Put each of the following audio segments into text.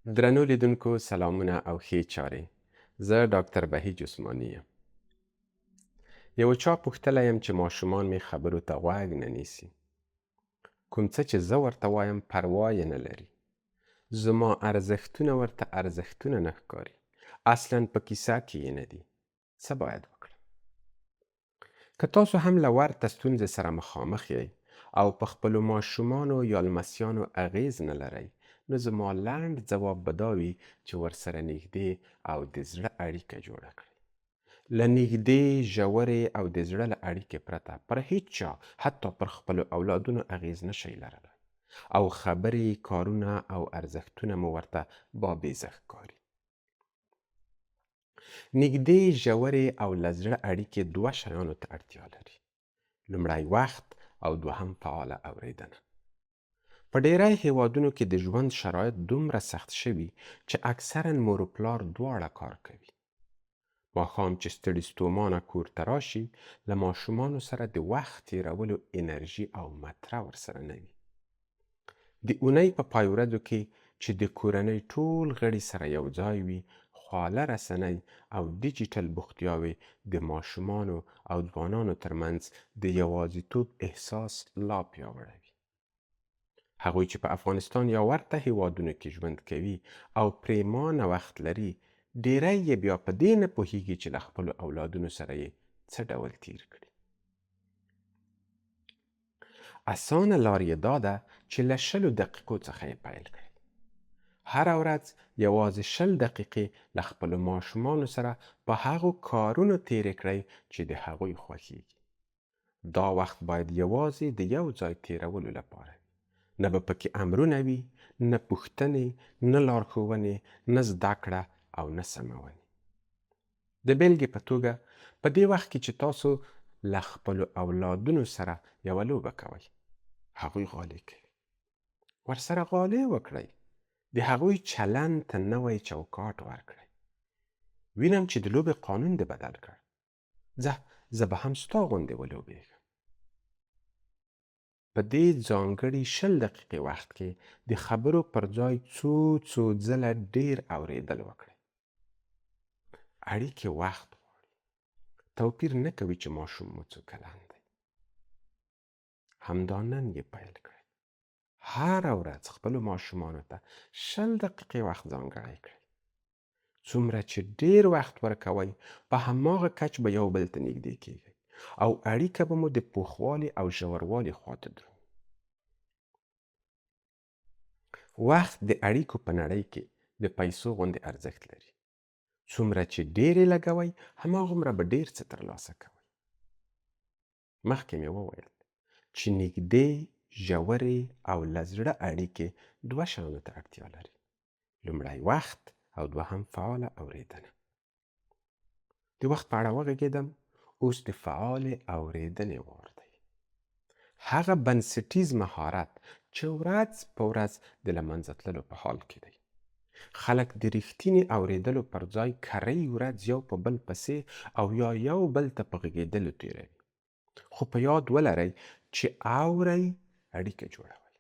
درنو لیدونکو سلامونه او ښې چارې. زه ډاکټر بهیج عثماني یم. یو چا پوښتلی یم چې ماشومان مې خبرو ته غوږ نه نیسي. کوم څه چې زه ورته وایم پروا یې نه لري. زما ارزښتونه ورته ارزښتونه نه ښکاري. اصلاً په کیسه کې یې نه دي. څه باید وکړم؟ که تاسو هم له ورته ستونزې سره مخامخ یئ او په خپلو ماشومانو یا لمسیانو اغیز نه لرئ، نو زما لنډ ځواب به دا وي چې ورسره نږدې او د زړه اړیکه جوړه کړئ. له نږدې، ژورې او د زړه له اړیکې پرته پر هیڅ چا، حتی پر خپلو اولادونو اغیز نشئ لرلی او خبرې، کارونه او ارزښتونه مو ورته بابیزه ښکاري. نږدې، ژورې او له زړه اړیکې دوه شیانو ته اړتیا لري. لومړی وخت او دوهم فعاله اورېدنه. په ډیری هیوادونو کې د ژوند شرایط دومره سخت شوي چې اکثراً مور و پلار دواړه کار کوي. ماښام چې ستړي ستومانه کور ته راشي، له ماشومانو سره د وخت تیرولو انرژي او مطره ورسره نه وي. د اونۍ په پای ورځو کې چې د کورنۍ ټول غړي سره یو ځای وي، خواله رسنۍ او ډیجیټل بوختیاوې د ماشومانو او ځوانانو ترمنځ د یوازیتوب احساس لا پیاوړی وي. هغوی چې په افغانستان یا ورته هیوادونو کې ژوند کوي او پریمانه وخت لري، ډیری یې بیا په دې نه پوهیږي چې له خپلو اولادونو سره یې څه ډول تیر کړي. اسانه لار یې دا ده چې له 20 دقیقو څخه یې پیل کړئ. هره ورځ یوازې 20 دقیقې له خپلو ماشومانو سره په هغو کارونو تیرې کړئ چې د هغوی خوښیږي. دا وخت باید یوازې د یو ځای تیرولو لپاره وي. نه به پکې امرونه وي، نه پوښتنې، نه لارښوونې، نه زده کړه او نه سمونې. د بیلګې په توګه په دې وخت کې چې تاسو له خپلو اولادونو سره یوه لوبه کوئ، هغوی غالۍ کوي. ورسره غالۍ وکړئ. د هغوی چلند ته نوی چوکاټ ورکړئ. وینم چې د لوبې قانون دې بدل کړ. زه به هم ستا غوندې ولوبېږم. په دې ځانګړي 20 دقیقې وخت کې د خبرو پر ځای څو ځله ډیر اورېدل وکړئ. اړیکې وخت غواړي. توپیر نه کوي چې ماشوم مو څو کلن دی. همدا نن یې پیل کړئ. هره ورځ خپلو ماشومانو ته 20 دقیقې وخت ځانګړی کړئ. څومره چې ډیر وخت ورکوئ، په هماغه کچ به یو بل ته نږدې کیږئ او اړیکه به مو د پوخوالي او ژوروالي خواته درومي. وخت د اړیکو په نړۍ کې د پیسو غوندې ارزښت لري. څومره چې ډیر یې لګوئ، هماغومره به ډیر څه ترلاسه کوئ. مخکې مې وویل چې نږدې، ژورې او له زړه اړیکې دوه شیانو ته اړتیا لري. لومړی وخت او دوهم فعاله اورېدنه. د وخت په اړه وغږېدم، اوس د فعالې اورېدنې وار دی. هغه بنسټیز مهارت چې ورځ په ورځ د له منځه تللو په حال کې دی. خلک د رښتینې اورېدلو پر ځای کرۍ ورځ یو په بل پسې او یا یو بل ته په غږېدلو تیروي. خو په یاد ولرئ چې اورئ اړیکه جوړوئ.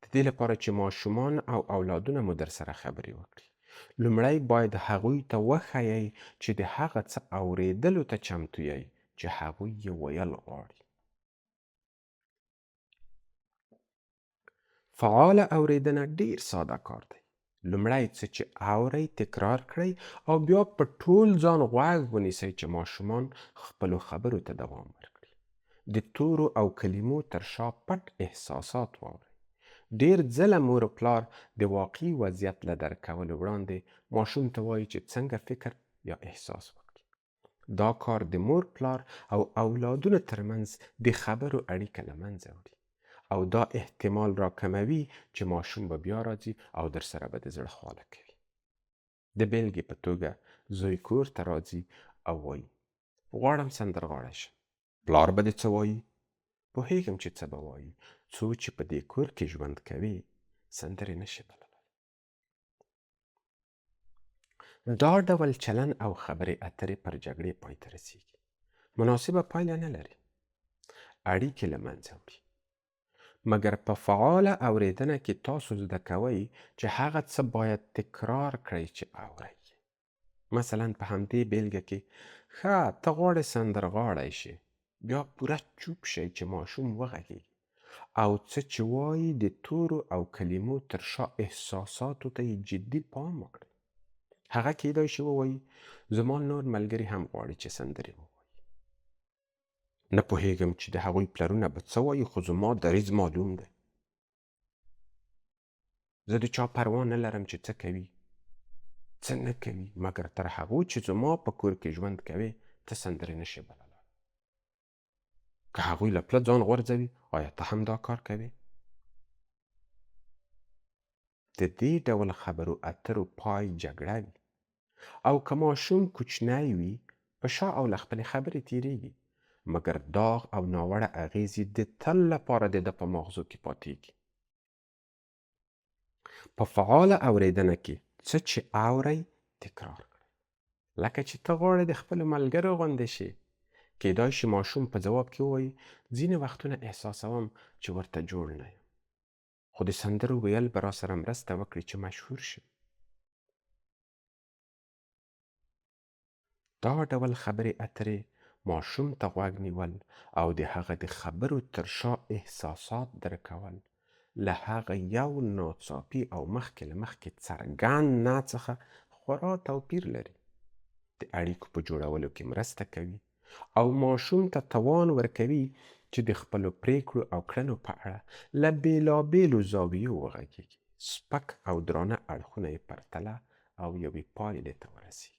د دې لپاره چې ماشومان او اولادونه مو در سره خبرې وکړي، لومړی باید هغوی ته وښایئ چې د هغه څه اورېدلو ته چمتو یئ چې هغوی یې ویل غواړي. فعاله اورېدنه ډیر ساده کار دی. لومړی څه چې اورئ تکرار کړئ او بیا په ټول ځان غوږ ونیسئ چې ماشومان خپلو خبرو ته دوام ورکړي. د تورو او کلمو تر شا پټ احساسات واورئ. ډیر ځله مور و پلار د واقعي وضعیت له درک کولو وړاندې ماشوم ته وایي چې څنګه فکر یا احساس وکړي. دا کار د مور پلار او اولادونو ترمنځ د خبرو اړیکه له منځه وړي او دا احتمال را کموي چې ماشوم به بیا راځي او در سره به د زړه خواله کوي. د بیلګې په توګه زوی کور ته راځي او وایي غواړم سندرغاړی شم. پلار به دې څه وایي؟ پوهیږم چې څه به وایي. څو چې په دې کور کې ژوند کوي، سندرې نشي بللی. دا ډول چلن او خبرې اترې پر جګړې پای ته رسیږي. مناسبه پایله نه لري. اړیکې له منځه وړي. مګر په فعاله اورېدنه کې تاسو زده کوئ چې هغه څه باید تکرار کړئ چې اورئ. مثلا په همدې بیلګه کې ښه ته غواړې سندرغاړی شې، بیا پوره چوپ شئ چې ماشوم وغږیږي او څه چې وایي د تورو او کلمو تر شا احساساتو ته یې جدي پام وکړئ. هغه کیدای شي ووایي زما نور ملګري هم غواړي چې سندرې ووایي. نه پوهیږم چې د هغوی پلرونه به څه وایي، خو زما دریځ معلوم دی. زه د چا پروا نه لرم چې څه کوي څه نه کوي، مګر تر هغو چې زما په کور کې ژوند کوي ته سندرې نشې بللای. که هغوی له پله ځان غورځوي آیا ته هم دا کار کوې؟ د دې ډول خبرو اترو پای جګړه وي، او که ماشوم کوچنی وي په شا او له خپلې خبرې تیریږي، مګر داغ او ناوړه اغیزې د تل لپاره د ده په مغزو کې پاتیږي. په فعاله اورېدنه کې څه چې اورئ تکرار کړئ. لکه چې ته غواړې د خپلو ملګرو غوندې شې، کیدای شي ماشوم په ځواب کې ووایي ځینې وختونه احساسوم چې ورته جوړ نه یم، خو د سندرو ویل به راسره مرسته وکړي چې مشهور شم. دا ډول خبرې اترې ماشوم ته غوږ نیول او د هغه د خبرو تر شا احساسات درکول له هغه یو ناڅاپي او مخکې له مخکې څرګند نه څخه خورا توپیر لري. د اړیکو په جوړولو کې مرسته کوي او ماشوم ته توان ورکوي چې د خپلو پریکړو او کړنو په اړه له بېلابېلو زاویو وغږیږي، سپک او درانه اړخونه یې پرتله او یوې پایلې ته ورسیږي.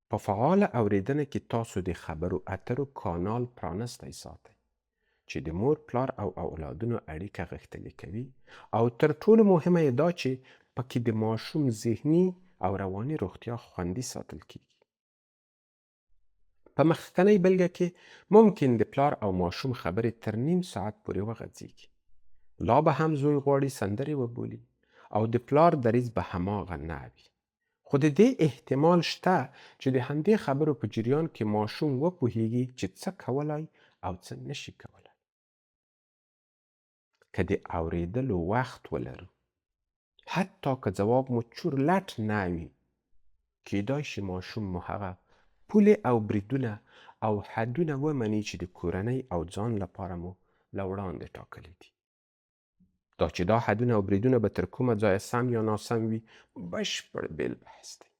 په فعاله اورېدنه کې تاسو د خبرو اترو کانال پرانستی ساتئ چې د مور پلار او اولادونو اړیکه غښتلې کوي، او تر ټولو مهمه یې دا چې پکې د ماشوم ذهني او رواني روغتیا خوندي ساتل کیږي. په مخکنۍ بلګه کې ممکن د پلار او ماشوم خبرې تر نیم ساعت پورې وغځېږي. لا به هم زوی غواړي سندرې وبولي او د پلار دریځ به هماغه نه وي، خو د دې احتمال شته چې د همدې خبرو په جریان کې ماشوم وپوهیږي چې څه کولای او څه نشي کولای. که د اورېدلو وخت ولرو، حتی که ځواب مو چور لټ نه وي، کیدای شي ماشوم مو هغه پولې او بریدونه او حدونه ومني چې د کورنۍ او ځان لپاره مو له وړاندې ټاکلي دي. دا چې دا حدونه او بریدونه به تر کومه ځایه سم یا ناسم وي بشپړ بیل بحث دی.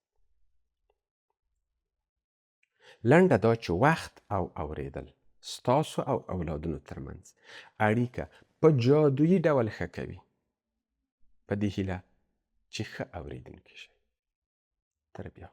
لنډه دا چې وخت او اورېدل ستاسو او اولادونو ترمنځ اړیکه په جادویي ډول ښه کوي. په دې هیله چې ښه اورېدونکي شئ. تر بیا.